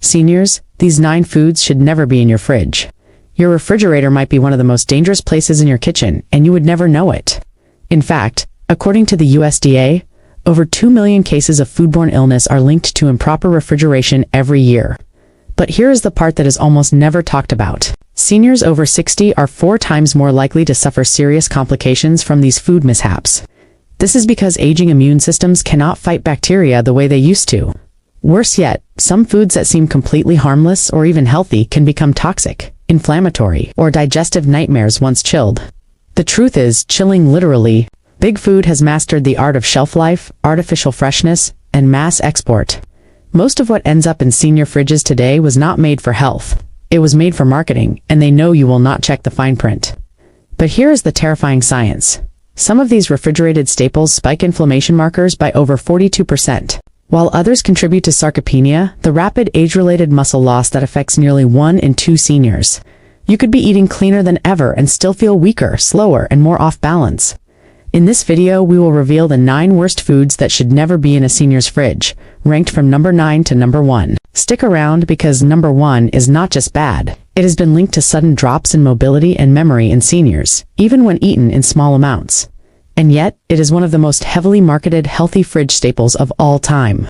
Seniors, these 9 foods should never be in your fridge. Your refrigerator might be one of the most dangerous places in your kitchen, and you would never know it. In fact, according to the USDA, over 2 million cases of foodborne illness are linked to improper refrigeration every year. But here is the part that is almost never talked about. Seniors over 60 are 4 times more likely to suffer serious complications from these food mishaps. This is because aging immune systems cannot fight bacteria the way they used to. Worse yet, some foods that seem completely harmless or even healthy can become toxic, inflammatory, or digestive nightmares once chilled. The truth is, chilling literally, Big Food has mastered the art of shelf life, artificial freshness, and mass export. Most of what ends up in senior fridges today was not made for health. It was made for marketing, and they know you will not check the fine print. But here is the terrifying science. Some of these refrigerated staples spike inflammation markers by over 42%, while others contribute to sarcopenia, the rapid age-related muscle loss that affects nearly 1 in 2 seniors. You could be eating cleaner than ever and still feel weaker, slower, and more off balance. In this video, we will reveal the 9 worst foods that should never be in a senior's fridge, ranked from number 9 to number 1. Stick around because number 1 is not just bad. It has been linked to sudden drops in mobility and memory in seniors, even when eaten in small amounts. And yet, it is one of the most heavily marketed healthy fridge staples of all time.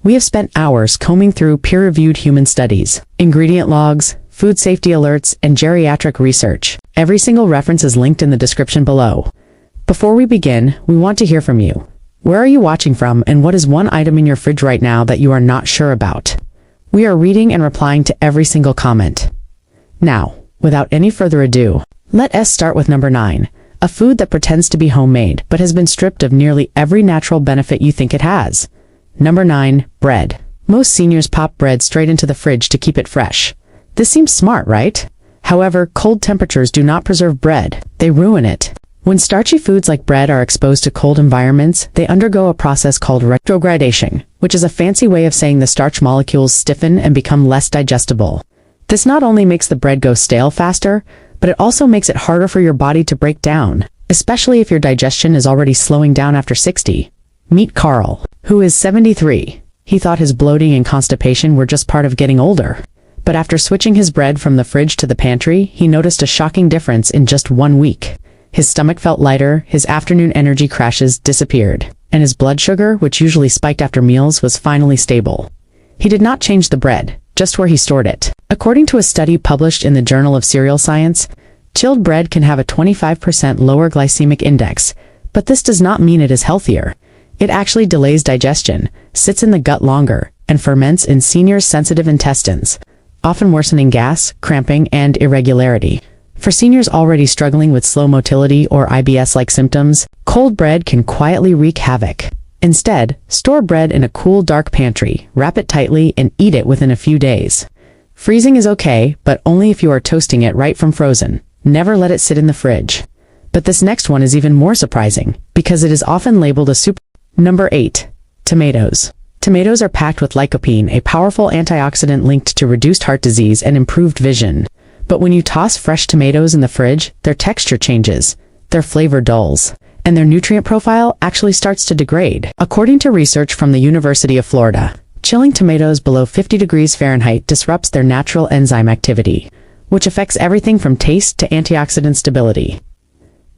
We have spent hours combing through peer-reviewed human studies, ingredient logs, food safety alerts, and geriatric research. Every single reference is linked in the description below. Before we begin, we want to hear from you. Where are you watching from, and what is one item in your fridge right now that you are not sure about? We are reading and replying to every single comment. Now, without any further ado, let us start with number 9, a food that pretends to be homemade but has been stripped of nearly every natural benefit you think it has. Number 9, bread. Most seniors pop bread straight into the fridge to keep it fresh. This seems smart, right? However, cold temperatures do not preserve bread, they ruin it. When starchy foods like bread are exposed to cold environments, they undergo a process called retrogradation, which is a fancy way of saying the starch molecules stiffen and become less digestible. This not only makes the bread go stale faster, but it also makes it harder for your body to break down, especially if your digestion is already slowing down after 60. Meet Carl, who is 73. He thought his bloating and constipation were just part of getting older. But after switching his bread from the fridge to the pantry, he noticed a shocking difference in just 1 week. His stomach felt lighter, his afternoon energy crashes disappeared, and his blood sugar, which usually spiked after meals, was finally stable. He did not change the bread, just where he stored it. According to a study published in the Journal of Cereal Science, chilled bread can have a 25% lower glycemic index, but this does not mean it is healthier. It actually delays digestion, sits in the gut longer, and ferments in seniors' sensitive intestines, often worsening gas, cramping, and irregularity. For seniors already struggling with slow motility or IBS-like symptoms, cold bread can quietly wreak havoc. Instead, store bread in a cool, dark pantry, wrap it tightly, and eat it within a few days. Freezing is okay, but only if you are toasting it right from frozen. Never let it sit in the fridge. But this next one is even more surprising, because it is often labeled a super... Number 8. Tomatoes. Tomatoes are packed with lycopene, a powerful antioxidant linked to reduced heart disease and improved vision. But when you toss fresh tomatoes in the fridge, their texture changes, their flavor dulls, and their nutrient profile actually starts to degrade. According to research from the University of Florida, chilling tomatoes below 50 degrees Fahrenheit disrupts their natural enzyme activity, which affects everything from taste to antioxidant stability.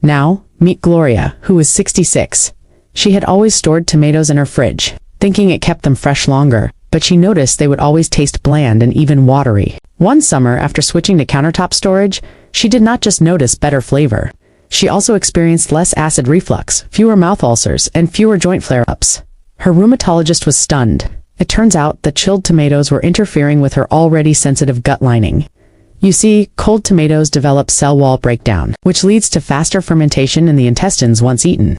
Now, meet Gloria, who is 66. She had always stored tomatoes in her fridge, thinking it kept them fresh longer, but she noticed they would always taste bland and even watery. One summer, after switching to countertop storage, she did not just notice better flavor. She also experienced less acid reflux, fewer mouth ulcers, and fewer joint flare-ups. Her rheumatologist was stunned. It turns out that chilled tomatoes were interfering with her already sensitive gut lining. You see, cold tomatoes develop cell wall breakdown, which leads to faster fermentation in the intestines once eaten.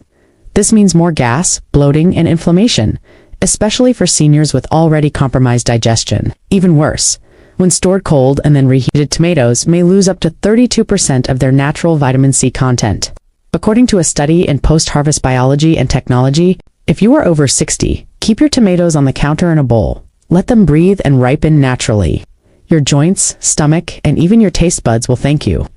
This means more gas, bloating, and inflammation, especially for seniors with already compromised digestion. Even worse, when stored cold and then reheated, tomatoes may lose up to 32% of their natural vitamin C content. According to a study in Post-Harvest Biology and Technology, if you are over 60, keep your tomatoes on the counter in a bowl. Let them breathe and ripen naturally. Your joints, stomach, and even your taste buds will thank you.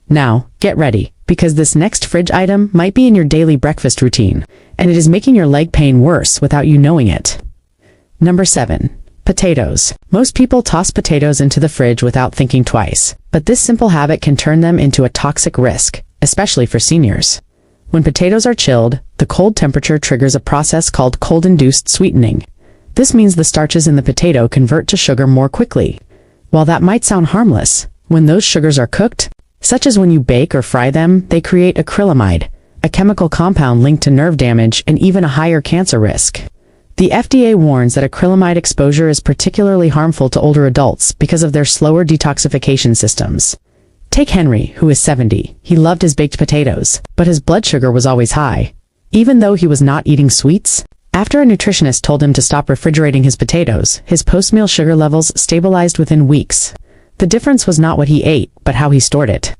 Now, get ready, because this next fridge item might be in your daily breakfast routine, and it is making your leg pain worse without you knowing it. Number 7. Potatoes. Most people toss potatoes into the fridge without thinking twice, but this simple habit can turn them into a toxic risk, especially for seniors. When potatoes are chilled, the cold temperature triggers a process called cold-induced sweetening. This means the starches in the potato convert to sugar more quickly. While that might sound harmless, when those sugars are cooked, such as when you bake or fry them, they create acrylamide, a chemical compound linked to nerve damage and even a higher cancer risk. The FDA warns that acrylamide exposure is particularly harmful to older adults because of their slower detoxification systems. Take Henry, who is 70. He loved his baked potatoes, but his blood sugar was always high. Even though he was not eating sweets, after a nutritionist told him to stop refrigerating his potatoes, his post-meal sugar levels stabilized within weeks. The difference was not what he ate, but how he stored it.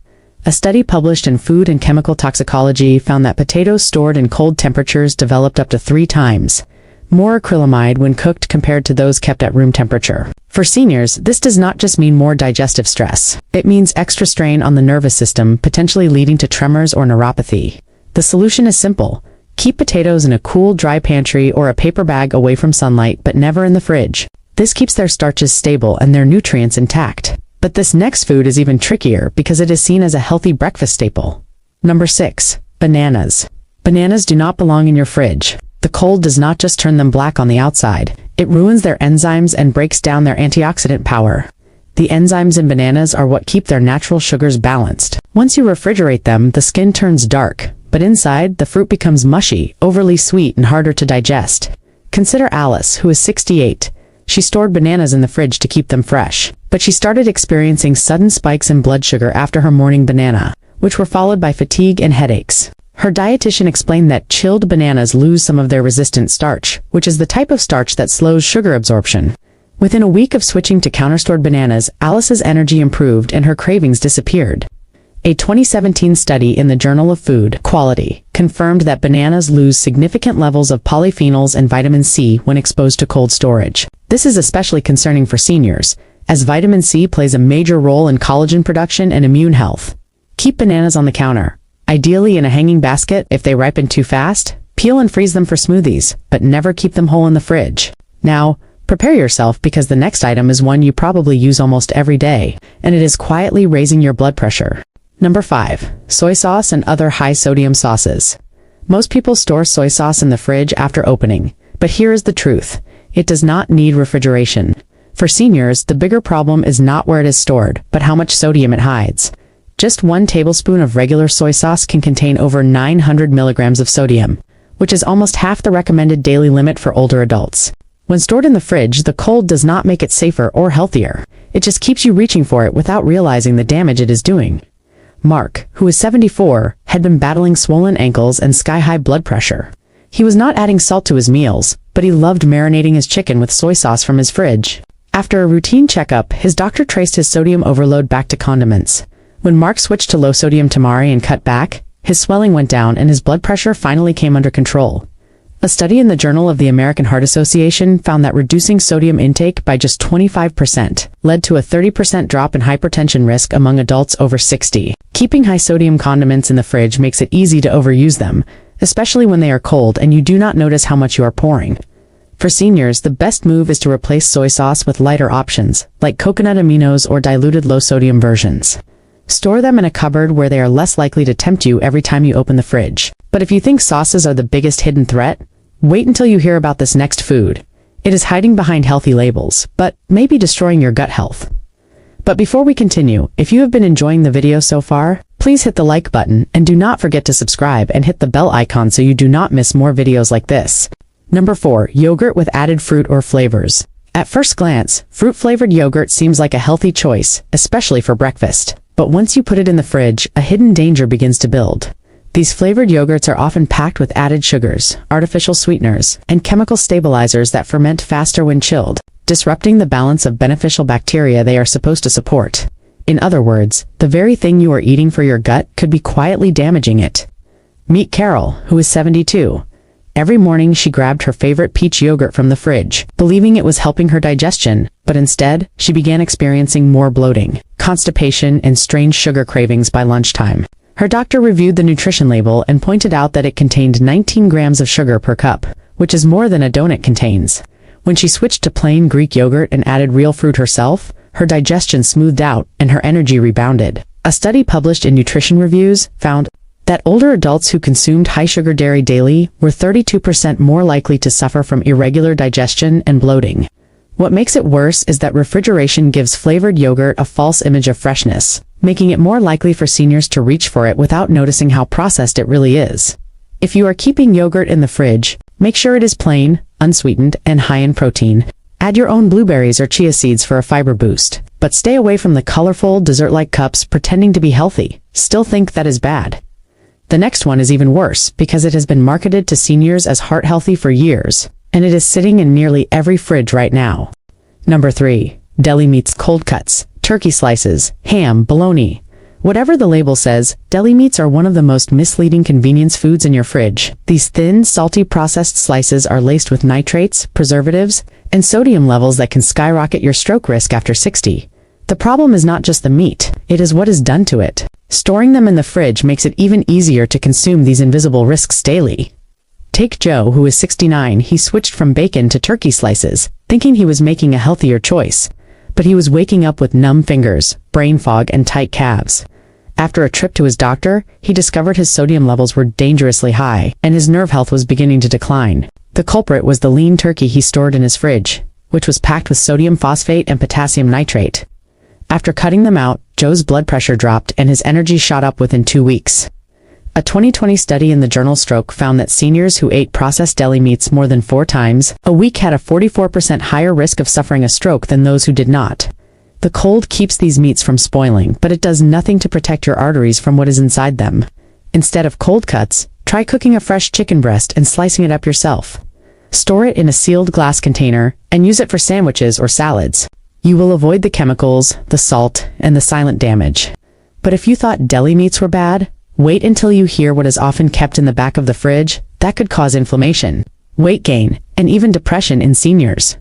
A study published in Food and Chemical Toxicology found that potatoes stored in cold temperatures developed up to 3 times more acrylamide when cooked compared to those kept at room temperature. For seniors, this does not just mean more digestive stress. It means extra strain on the nervous system, potentially leading to tremors or neuropathy. The solution is simple. Keep potatoes in a cool, dry pantry or a paper bag away from sunlight, but never in the fridge. This keeps their starches stable and their nutrients intact. But this next food is even trickier because it is seen as a healthy breakfast staple. Number 6. Bananas. Bananas do not belong in your fridge. The cold does not just turn them black on the outside, it ruins their enzymes and breaks down their antioxidant power. The enzymes in bananas are what keep their natural sugars balanced. Once you refrigerate them, the skin turns dark, but inside, the fruit becomes mushy, overly sweet, and harder to digest. Consider Alice, who is 68. She stored bananas in the fridge to keep them fresh, but she started experiencing sudden spikes in blood sugar after her morning banana, which were followed by fatigue and headaches. Her dietitian explained that chilled bananas lose some of their resistant starch, which is the type of starch that slows sugar absorption. Within a week of switching to counter-stored bananas, Alice's energy improved and her cravings disappeared. A 2017 study in the Journal of Food Quality confirmed that bananas lose significant levels of polyphenols and vitamin C when exposed to cold storage. This is especially concerning for seniors, as vitamin C plays a major role in collagen production and immune health. Keep bananas on the counter, ideally in a hanging basket. If they ripen too fast, peel and freeze them for smoothies, but never keep them whole in the fridge. Now, prepare yourself because the next item is one you probably use almost every day, and it is quietly raising your blood pressure. Number 5. Soy sauce and other high-sodium sauces. Most people store soy sauce in the fridge after opening, but here is the truth. It does not need refrigeration. For seniors, the bigger problem is not where it is stored, but how much sodium it hides. Just 1 tablespoon of regular soy sauce can contain over 900 milligrams of sodium, which is almost half the recommended daily limit for older adults. When stored in the fridge, the cold does not make it safer or healthier. It just keeps you reaching for it without realizing the damage it is doing. Mark, who is 74, had been battling swollen ankles and sky-high blood pressure. He was not adding salt to his meals, but he loved marinating his chicken with soy sauce from his fridge. After a routine checkup, his doctor traced his sodium overload back to condiments. When Mark switched to low-sodium tamari and cut back, his swelling went down and his blood pressure finally came under control. A study in the Journal of the American Heart Association found that reducing sodium intake by just 25% led to a 30% drop in hypertension risk among adults over 60. Keeping high-sodium condiments in the fridge makes it easy to overuse them, especially when they are cold and you do not notice how much you are pouring. For seniors, the best move is to replace soy sauce with lighter options, like coconut aminos or diluted low-sodium versions. Store them in a cupboard where they are less likely to tempt you every time you open the fridge. But if you think sauces are the biggest hidden threat, wait until you hear about this next food. It is hiding behind healthy labels, but maybe destroying your gut health. But before we continue, if you have been enjoying the video so far, please hit the like button and do not forget to subscribe and hit the bell icon so you do not miss more videos like this. Number 4. Yogurt with added fruit or flavors. At first glance, fruit-flavored yogurt seems like a healthy choice, especially for breakfast. But once you put it in the fridge, a hidden danger begins to build. These flavored yogurts are often packed with added sugars, artificial sweeteners, and chemical stabilizers that ferment faster when chilled, disrupting the balance of beneficial bacteria they are supposed to support. In other words, the very thing you are eating for your gut could be quietly damaging it. Meet Carol, who is 72. Every morning she grabbed her favorite peach yogurt from the fridge, believing it was helping her digestion, but instead, she began experiencing more bloating, constipation, and strange sugar cravings by lunchtime. Her doctor reviewed the nutrition label and pointed out that it contained 19 grams of sugar per cup, which is more than a donut contains. When she switched to plain Greek yogurt and added real fruit herself, her digestion smoothed out and her energy rebounded. A study published in Nutrition Reviews found that older adults who consumed high-sugar dairy daily were 32% more likely to suffer from irregular digestion and bloating. What makes it worse is that refrigeration gives flavored yogurt a false image of freshness, making it more likely for seniors to reach for it without noticing how processed it really is. If you are keeping yogurt in the fridge, make sure it is plain, unsweetened, and high in protein. Add your own blueberries or chia seeds for a fiber boost, but stay away from the colorful, dessert-like cups pretending to be healthy. Still think that is bad. The next one is even worse because it has been marketed to seniors as heart healthy for years, and it is sitting in nearly every fridge right now. Number 3. Deli meats cold cuts, turkey slices, ham, bologna. Whatever the label says, deli meats are one of the most misleading convenience foods in your fridge. These thin, salty processed slices are laced with nitrates, preservatives, and sodium levels that can skyrocket your stroke risk after 60. The problem is not just the meat, it is what is done to it. Storing them in the fridge makes it even easier to consume these invisible risks daily. Take Joe, who is 69. He switched from bacon to turkey slices, thinking he was making a healthier choice. But he was waking up with numb fingers, brain fog, and tight calves. After a trip to his doctor, he discovered his sodium levels were dangerously high, and his nerve health was beginning to decline. The culprit was the lean turkey he stored in his fridge, which was packed with sodium phosphate and potassium nitrate. After cutting them out, Joe's blood pressure dropped and his energy shot up within 2 weeks. A 2020 study in the journal Stroke found that seniors who ate processed deli meats more than 4 times a week had a 44% higher risk of suffering a stroke than those who did not. The cold keeps these meats from spoiling, but it does nothing to protect your arteries from what is inside them. Instead of cold cuts, try cooking a fresh chicken breast and slicing it up yourself. Store it in a sealed glass container and use it for sandwiches or salads. You will avoid the chemicals, the salt, and the silent damage. But if you thought deli meats were bad, wait until you hear what is often kept in the back of the fridge that could cause inflammation, weight gain, and even depression in seniors.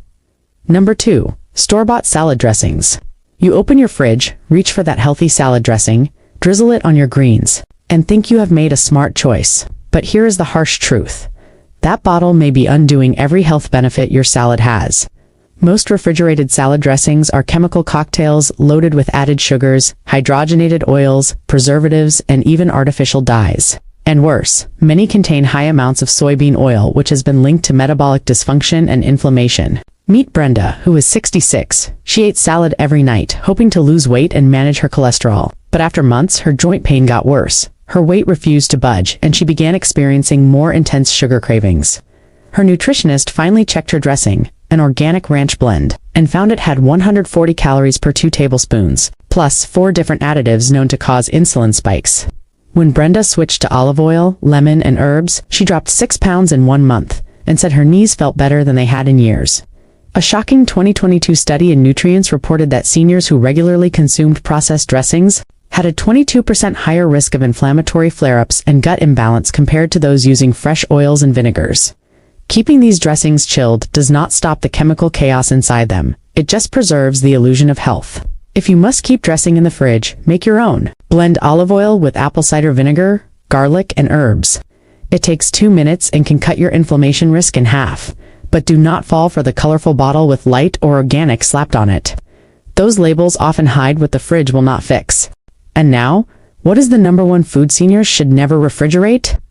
Number 2. Store-bought salad dressings. You open your fridge, reach for that healthy salad dressing, drizzle it on your greens, and think you have made a smart choice. But here is the harsh truth. That bottle may be undoing every health benefit your salad has. Most refrigerated salad dressings are chemical cocktails loaded with added sugars, hydrogenated oils, preservatives, and even artificial dyes. And worse, many contain high amounts of soybean oil, which has been linked to metabolic dysfunction and inflammation. Meet Brenda, who is 66. She ate salad every night, hoping to lose weight and manage her cholesterol. But after months, her joint pain got worse. Her weight refused to budge, and she began experiencing more intense sugar cravings. Her nutritionist finally checked her dressing, an organic ranch blend, and found it had 140 calories per 2 tablespoons, plus 4 different additives known to cause insulin spikes. When Brenda switched to olive oil, lemon, and herbs, she dropped 6 pounds in 1 month, and said her knees felt better than they had in years. A shocking 2022 study in Nutrients reported that seniors who regularly consumed processed dressings had a 22% higher risk of inflammatory flare-ups and gut imbalance compared to those using fresh oils and vinegars. Keeping these dressings chilled does not stop the chemical chaos inside them. It just preserves the illusion of health. If you must keep dressing in the fridge, make your own. Blend olive oil with apple cider vinegar, garlic, and herbs. It takes 2 minutes and can cut your inflammation risk in half. But do not fall for the colorful bottle with light or organic slapped on it. Those labels often hide what the fridge will not fix. And now, what is the number 1 food seniors should never refrigerate?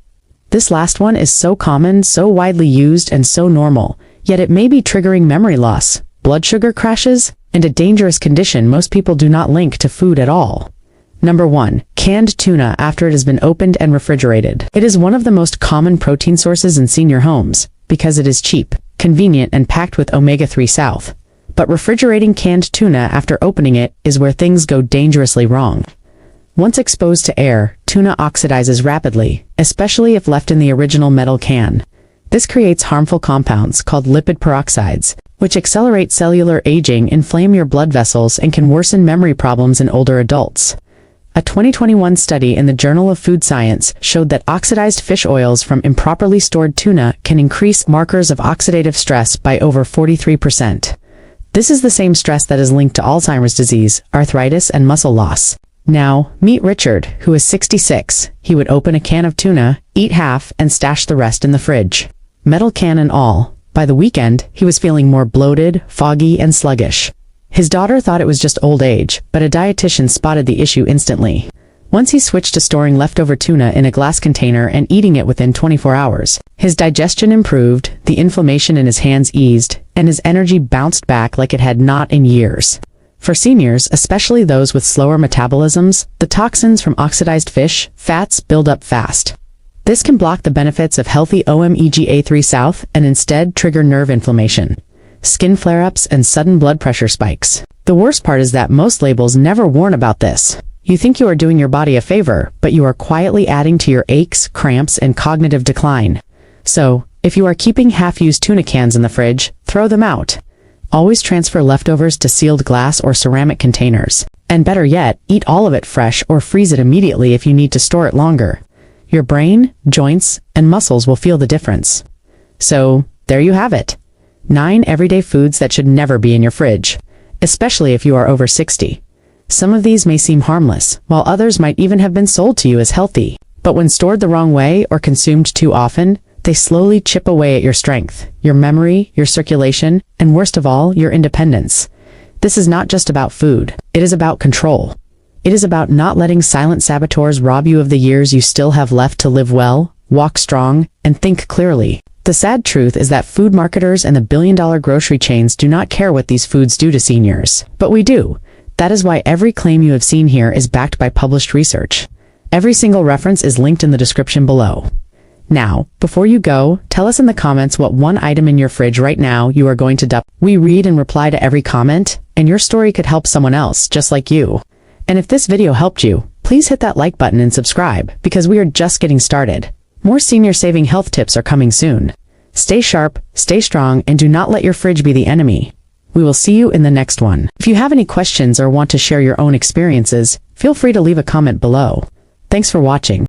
This last one is so common, so widely used, and so normal, yet it may be triggering memory loss, blood sugar crashes, and a dangerous condition most people do not link to food at all. Number 1. Canned tuna after it has been opened and refrigerated. It is one of the most common protein sources in senior homes, because it is cheap, convenient, and packed with omega-3 south. But refrigerating canned tuna after opening it is where things go dangerously wrong. Once exposed to air, tuna oxidizes rapidly, especially if left in the original metal can. This creates harmful compounds called lipid peroxides, which accelerate cellular aging, inflame your blood vessels, and can worsen memory problems in older adults. A 2021 study in the Journal of Food Science showed that oxidized fish oils from improperly stored tuna can increase markers of oxidative stress by over 43%. This is the same stress that is linked to Alzheimer's disease, arthritis, and muscle loss. Now, meet Richard, who is 66. He would open a can of tuna, eat half, and stash the rest in the fridge. Metal can and all. By the weekend, he was feeling more bloated, foggy, and sluggish. His daughter thought it was just old age, but a dietitian spotted the issue instantly. Once he switched to storing leftover tuna in a glass container and eating it within 24 hours, his digestion improved, the inflammation in his hands eased, and his energy bounced back like it had not in years. For seniors, especially those with slower metabolisms, the toxins from oxidized fish, fats build up fast. This can block the benefits of healthy omega-3 south and instead trigger nerve inflammation, skin flare-ups, and sudden blood pressure spikes. The worst part is that most labels never warn about this. You think you are doing your body a favor, but you are quietly adding to your aches, cramps, and cognitive decline. So, if you are keeping half-used tuna cans in the fridge, throw them out. Always transfer leftovers to sealed glass or ceramic containers. And better yet, eat all of it fresh or freeze it immediately if you need to store it longer. Your brain, joints, and muscles will feel the difference. So, there you have it. 9 everyday foods that should never be in your fridge, especially if you are over 60. Some of these may seem harmless, while others might even have been sold to you as healthy. But when stored the wrong way or consumed too often, they slowly chip away at your strength, your memory, your circulation, and worst of all, your independence. This is not just about food. It is about control. It is about not letting silent saboteurs rob you of the years you still have left to live well, walk strong, and think clearly. The sad truth is that food marketers and the billion-dollar grocery chains do not care what these foods do to seniors. But we do. That is why every claim you have seen here is backed by published research. Every single reference is linked in the description below. Now, before you go, tell us in the comments what one item in your fridge right now you are going to dump. We read and reply to every comment, and your story could help someone else just like you. And if this video helped you, please hit that like button and subscribe, because we are just getting started. More senior-saving health tips are coming soon. Stay sharp, stay strong, and do not let your fridge be the enemy. We will see you in the next one. If you have any questions or want to share your own experiences, feel free to leave a comment below. Thanks for watching.